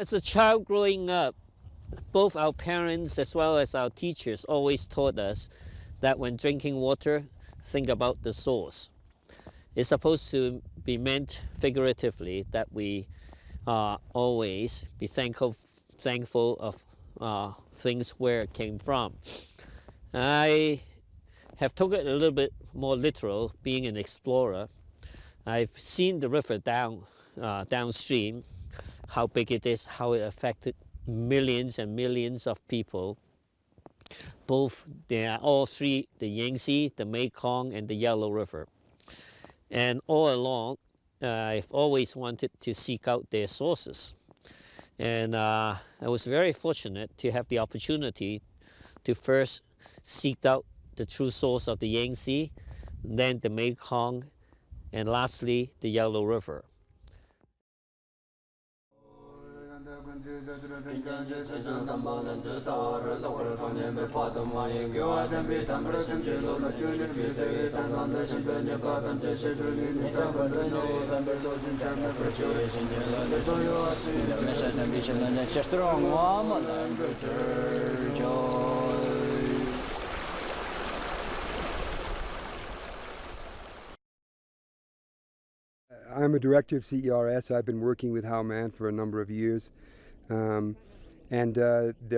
As a child growing up, both our parents as well as our teachers always taught us that when drinking water, think about the source. It's supposed to be meant figuratively that we always be thankful of things where it came from. I have taken it a little bit more literal, being an explorer. I've seen the river downstream, how big it is, how it affected millions and millions of people. They are all three, the Yangtze, the Mekong, and the Yellow River. And all along, I've always wanted to seek out their sources. And I was very fortunate to have the opportunity to first seek out the true source of the Yangtze, then the Mekong, and lastly, the Yellow River. I'm a director of CERS. I've been working with Hao Man for a number of years. There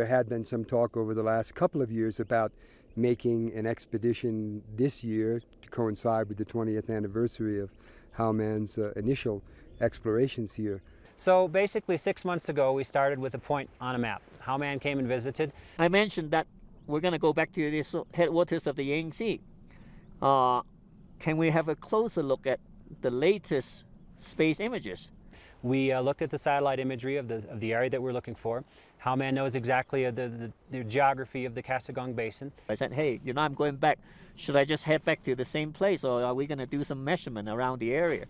had been some talk over the last couple of years about making an expedition this year to coincide with the 20th anniversary of Hao Man's initial explorations here. So basically 6 months ago we started with a point on a map. Hao Man came and visited. I mentioned that we're going to go back to the headwaters of the Yangtze. Can we have a closer look at the latest space images? We looked at the satellite imagery of the area that we're looking for. Hao Man knows exactly the geography of the Kasagong Basin. I said, hey, I'm going back. Should I just head back to the same place, or are we going to do some measurement around the area?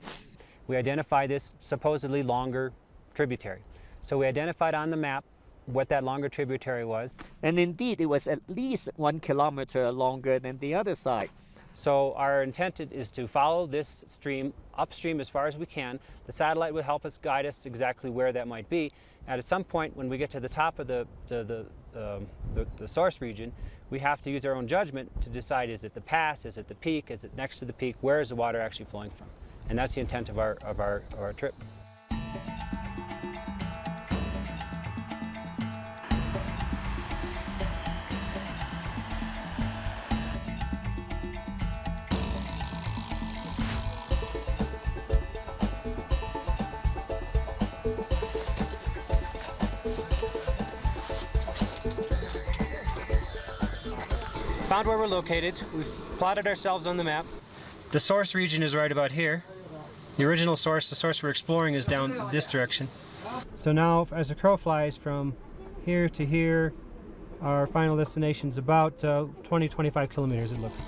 We identified this supposedly longer tributary. So we identified on the map what that longer tributary was. And indeed, it was at least 1 kilometer longer than the other side. So our intent is to follow this stream upstream as far as we can. The satellite will help us guide us exactly where that might be. And at some point, when we get to the top of the source region, we have to use our own judgment to decide, is it the pass, is it the peak, is it next to the peak, where is the water actually flowing from? And that's the intent of our trip. Found where we're located. We've plotted ourselves on the map. The source region is right about here. The original source, the source we're exploring, is down this direction. So now, as the crow flies from here to here, our final destination is about 20-25 kilometers, it looks.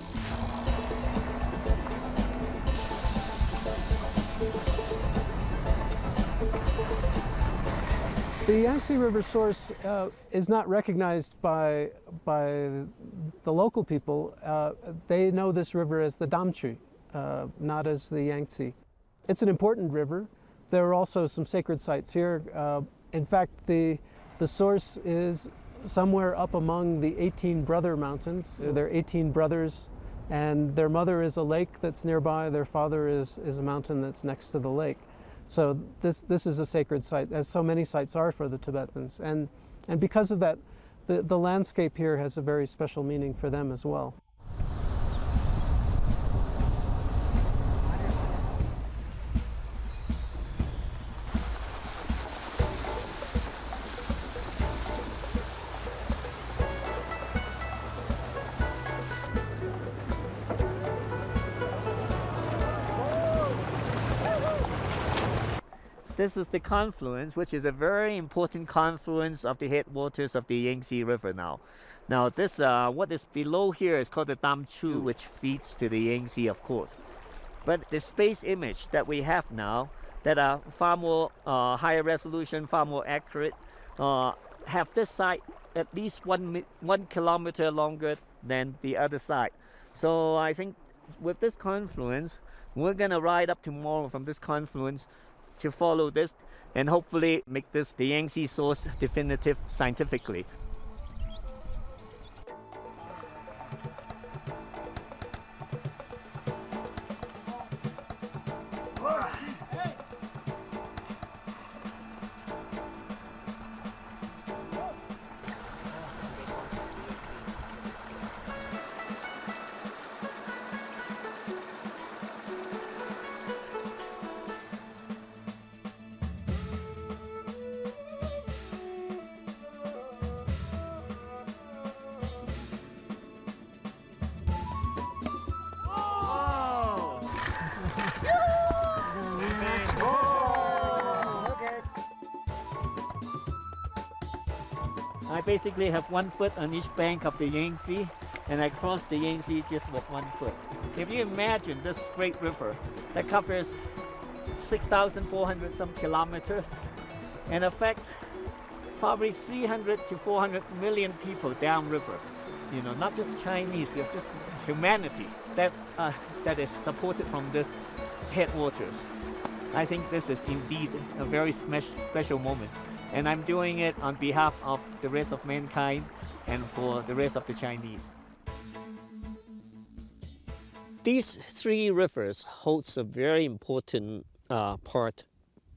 The Yangtze River source is not recognized by the local people. They know this river as the Damchi, not as the Yangtze. It's an important river. There are also some sacred sites here. In fact, the source is somewhere up among the 18 Brother Mountains. There are 18 brothers, and their mother is a lake that's nearby. Their father is a mountain that's next to the lake. So this is a sacred site, as so many sites are for the Tibetans. And because of that, the landscape here has a very special meaning for them as well. This is the confluence, which is a very important confluence of the headwaters of the Yangtze River now. Now this, what is below here is called the Damchu, which feeds to the Yangtze, of course. But the space image that we have now, that are far more higher resolution, far more accurate, have this side at least one kilometer longer than the other side. So I think with this confluence, we're gonna ride up tomorrow from this confluence to follow this and hopefully make this the Yangtze source definitive scientifically. I basically have 1 foot on each bank of the Yangtze, and I cross the Yangtze just with 1 foot. If you imagine this great river that covers 6,400 some kilometers and affects probably 300 to 400 million people downriver, you know, not just Chinese, it's just humanity that is supported from this headwaters. I think this is indeed a very special moment. And I'm doing it on behalf of the rest of mankind and for the rest of the Chinese. These 3 rivers holds a very important part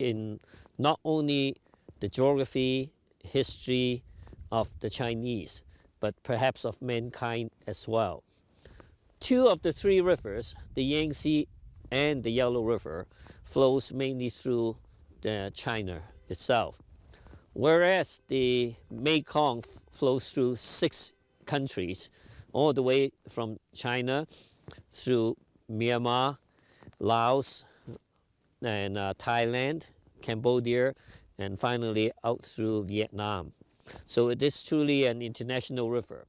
in not only the geography, history of the Chinese, but perhaps of mankind as well. 2 of the 3 rivers, the Yangtze and the Yellow River, flows mainly through China itself, whereas the Mekong flows through 6 countries, all the way from China through Myanmar, Laos, and Thailand, Cambodia, and finally out through Vietnam. So it is truly an international river.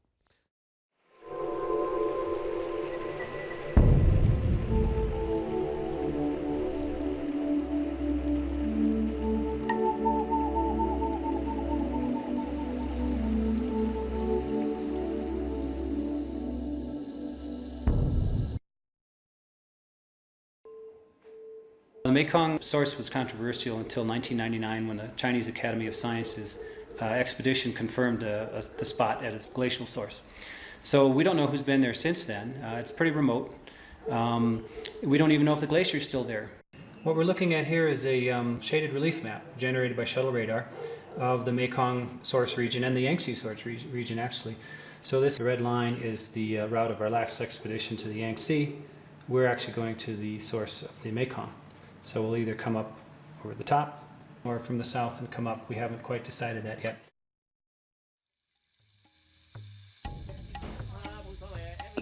The Mekong Source was controversial until 1999 when the Chinese Academy of Sciences expedition confirmed the spot at its glacial source. So we don't know who's been there since then. It's pretty remote. We don't even know if the glacier is still there. What we're looking at here is a shaded relief map generated by shuttle radar of the Mekong Source region and the Yangtze Source region actually. So this red line is the route of our last expedition to the Yangtze. We're actually going to the source of the Mekong. So we'll either come up over the top or from the south and come up. We haven't quite decided that yet.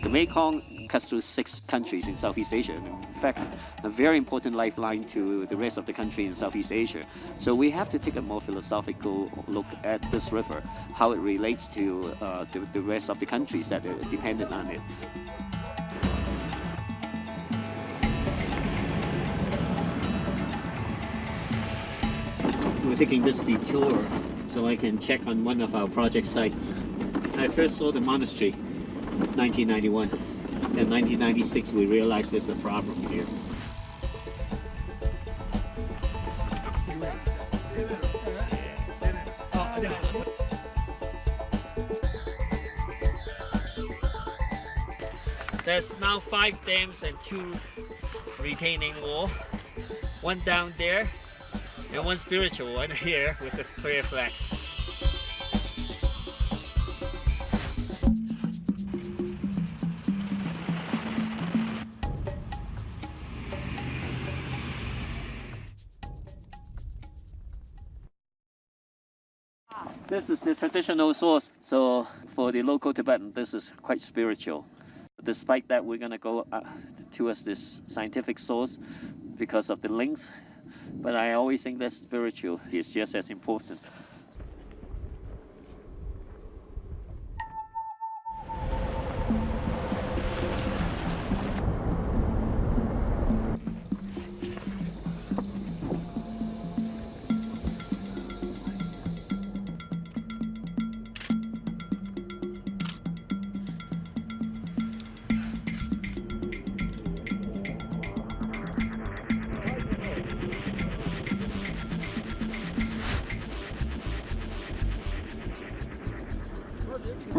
The Mekong cuts through 6 countries in Southeast Asia, and in fact, a very important lifeline to the rest of the country in Southeast Asia. So we have to take a more philosophical look at this river, how it relates to the rest of the countries that are dependent on it. We're taking this detour so I can check on one of our project sites. I first saw the monastery in 1991. In 1996 we realized there's a problem here. There's now 5 dams and 2 retaining wall. One down there and one spiritual one here with a clear flag. This is the traditional source, so for the local Tibetan, this is quite spiritual. Despite that, we're going to go towards this scientific source because of the length. But I always think that spiritual is just as important.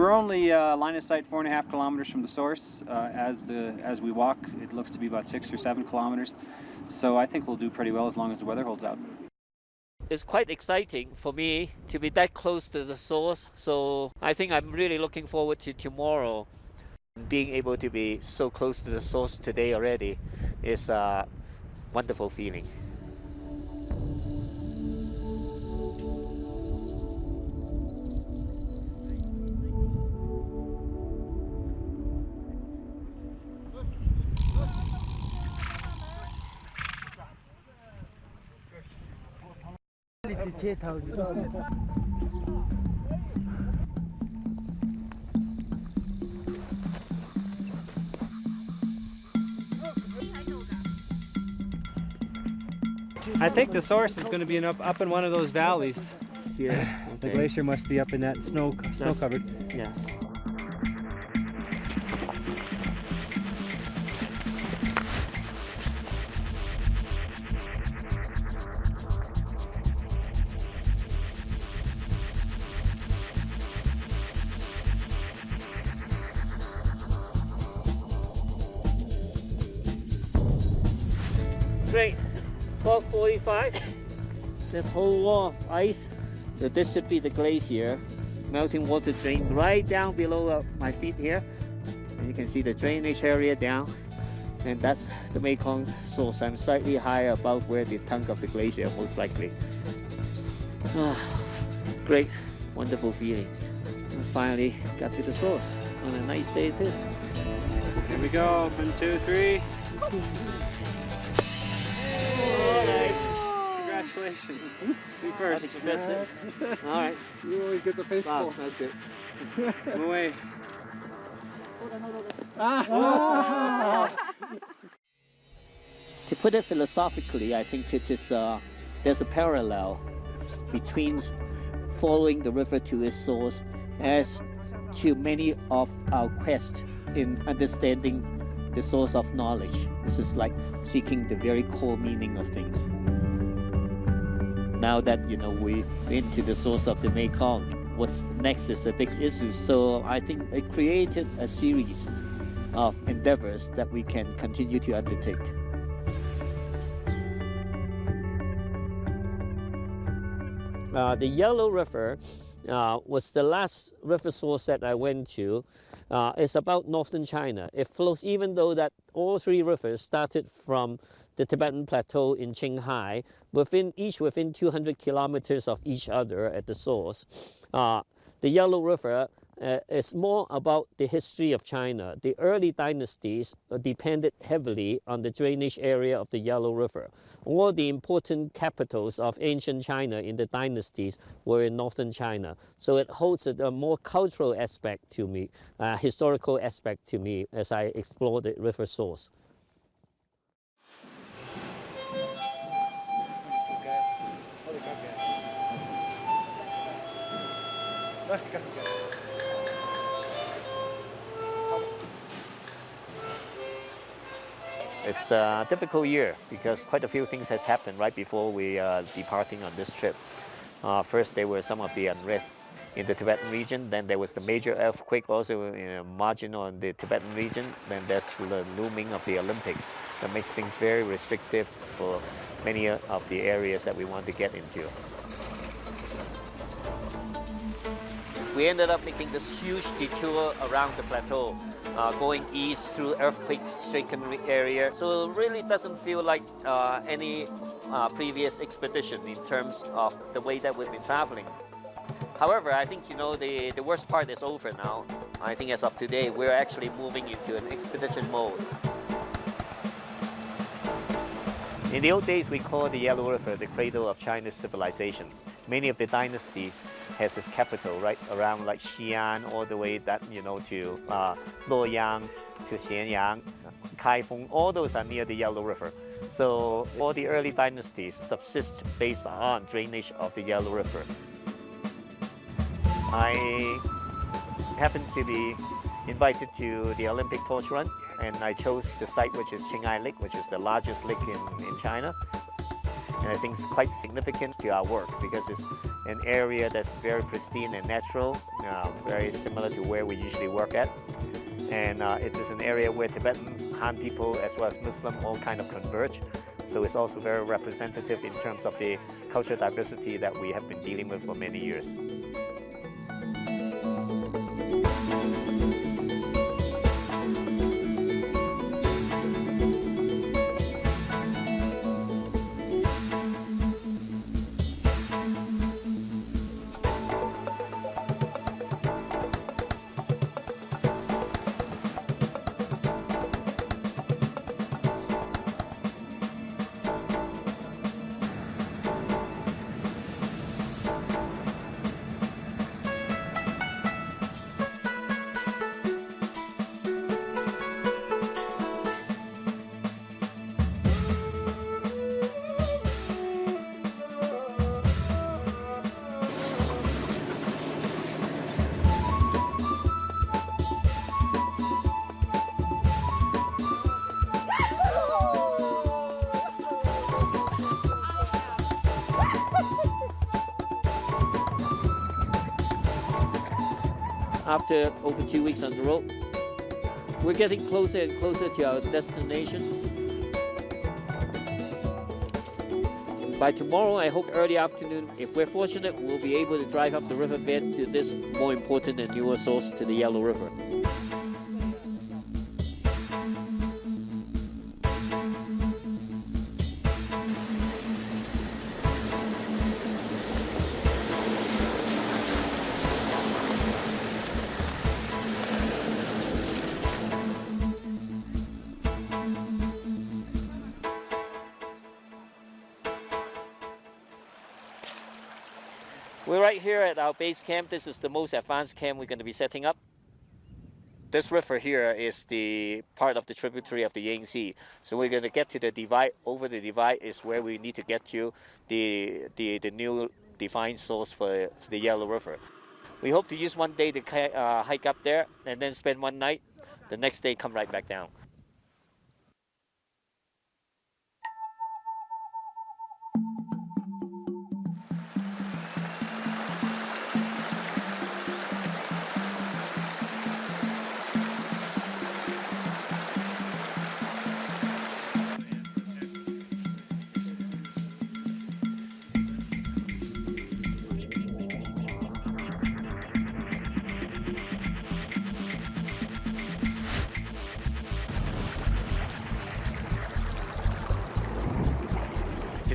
We're only line of sight 4.5 kilometers from the source. As we walk, it looks to be about 6 or 7 kilometers. So I think we'll do pretty well as long as the weather holds out. It's quite exciting for me to be that close to the source. So I think I'm really looking forward to tomorrow. Being able to be so close to the source today already is a wonderful feeling. I think the source is going to be up in one of those valleys here. Okay. The glacier must be up in that snow covered. Yes. Great. 12:45. This whole wall of ice. So this should be the glacier. Melting water drained right down below my feet here. And you can see the drainage area down. And that's the Mekong Source. I'm slightly higher above where the tongue of the glacier most likely. Great, wonderful feeling. And finally got to the source on a nice day too. Here we go. 1, 2, 3. Congratulations. You first. All right. You always get the face Wow, smells good. Come away. To put it philosophically, I think it is there's a parallel between following the river to its source as to many of our quest in understanding the source of knowledge. This is like seeking the very core meaning of things. Now that we've been to the source of the Mekong, what's next is a big issue. So I think it created a series of endeavors that we can continue to undertake. The Yellow River was the last river source that I went to. It's about northern China. It flows, even though that all three rivers started from the Tibetan Plateau in Qinghai, each within 200 kilometers of each other at the source. The Yellow River is more about the history of China. The early dynasties depended heavily on the drainage area of the Yellow River. All the important capitals of ancient China in the dynasties were in northern China. So it holds a more cultural aspect to me, historical aspect to me as I explore the river source. It's a difficult year because quite a few things has happened right before we are departing on this trip. First, there were some of the unrest in the Tibetan region. Then there was the major earthquake also in a margin on the Tibetan region. Then there's the looming of the Olympics that makes things very restrictive for many of the areas that we want to get into. We ended up making this huge detour around the plateau, going east through earthquake-stricken area. So it really doesn't feel like any previous expedition in terms of the way that we've been traveling. However, I think the worst part is over now. I think as of today, we're actually moving into an expedition mode. In the old days, we called the Yellow River the cradle of China's civilization. Many of the dynasties has its capital right around like Xi'an, all the way that to Luoyang, to Xianyang, Kaifeng. All those are near the Yellow River. So all the early dynasties subsist based on drainage of the Yellow River. I happened to be invited to the Olympic torch run, and I chose the site which is Qinghai Lake, which is the largest lake in China. and I think it's quite significant to our work because it's an area that's very pristine and natural, very similar to where we usually work at. And it is an area where Tibetans, Han people, as well as Muslim, all kind of converge. So it's also very representative in terms of the cultural diversity that we have been dealing with for many years. After over 2 weeks on the road, we're getting closer and closer to our destination. By tomorrow, I hope early afternoon, if we're fortunate, we'll be able to drive up the riverbed to this more important and newer source, to the Yellow River. We're right here at our base camp. This is the most advanced camp we're going to be setting up. This river here is the part of the tributary of the Yangtze. So we're going to get to the divide. Over the divide is where we need to get to the new defined source for the Yellow River. We hope to use one day to hike up there and then spend one night. The next day come right back down.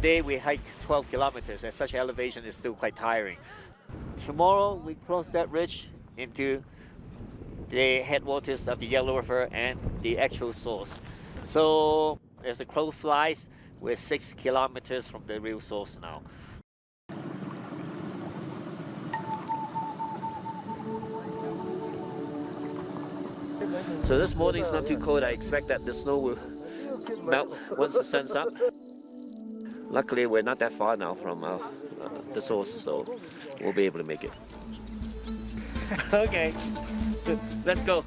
Today we hiked 12 kilometers. At such elevation, it's still quite tiring. Tomorrow we cross that ridge into the headwaters of the Yellow River and the actual source. So as the crow flies, we're 6 kilometers from the real source now. So this morning's not too cold. I expect that the snow will melt once the sun's up. Luckily, we're not that far now from the source, so we'll be able to make it. Okay, let's go.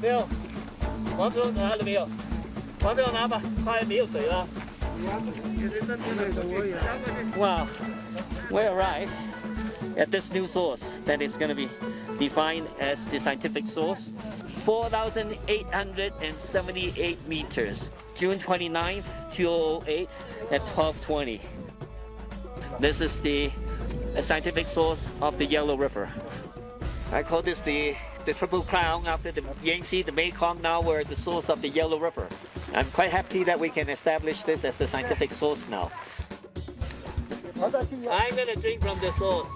Bill， 黄叔拿了没有？黄叔拿吧，快没有水了。Wow, we arrived at this new source that is going to be defined as the scientific source. 4,878 meters, June 29th, 2008 at 12:20. This is the scientific source of the Yellow River. I call this the Triple Crown. After the Yangtze, the Mekong, now we're the source of the Yellow River. I'm quite happy that we can establish this as the scientific source now. I'm going to drink from the source.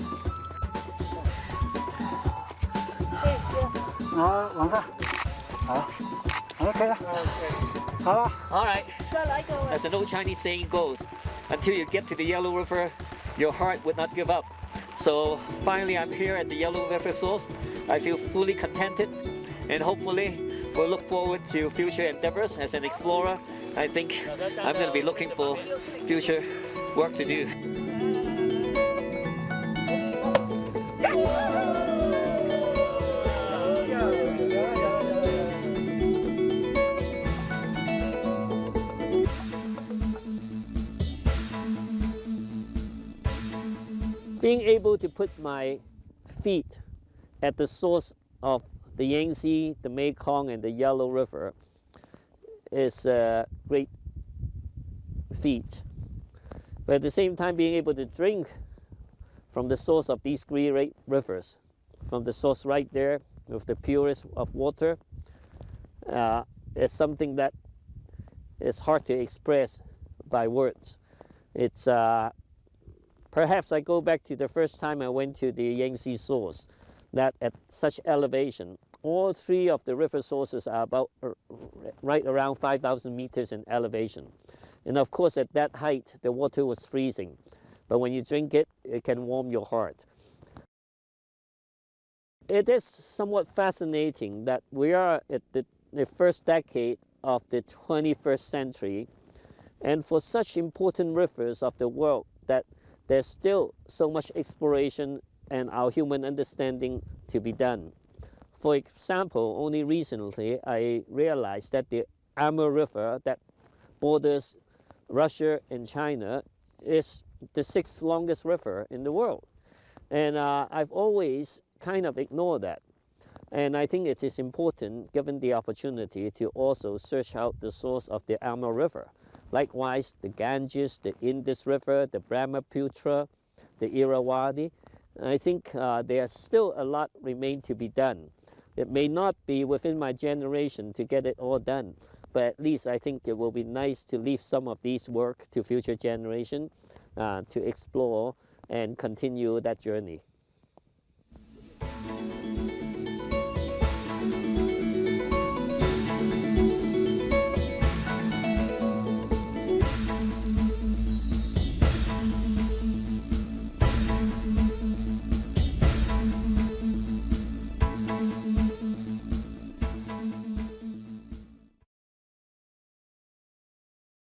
All right. As an old Chinese saying goes, until you get to the Yellow River, your heart would not give up. So finally I'm here at the Yellow River source. I feel fully contented and hopefully we'll look forward to future endeavors as an explorer. I think I'm going to be looking for future work to do. Being able to put my feet at the source of the Yangtze, the Mekong, and the Yellow River is a great feat. But at the same time, being able to drink from the source of these great rivers, from the source right there with the purest of water, is something that is hard to express by words. It's perhaps I go back to the first time I went to the Yangtze source, that at such elevation, all three of the river sources are about right around 5,000 meters in elevation. And of course, at that height, the water was freezing. But when you drink it, it can warm your heart. It is somewhat fascinating that we are at the first decade of the 21st century, and for such important rivers of the world, that there's still so much exploration and our human understanding to be done. For example, only recently I realized that the Amur River that borders Russia and China is the 6th longest river in the world. And I've always kind of ignored that. And I think it is important, given the opportunity, to also search out the source of the Amur River. Likewise, the Ganges, the Indus River, the Brahmaputra, the Irrawaddy. I think there's still a lot remain to be done. It may not be within my generation to get it all done, but at least I think it will be nice to leave some of these work to future generations to explore and continue that journey.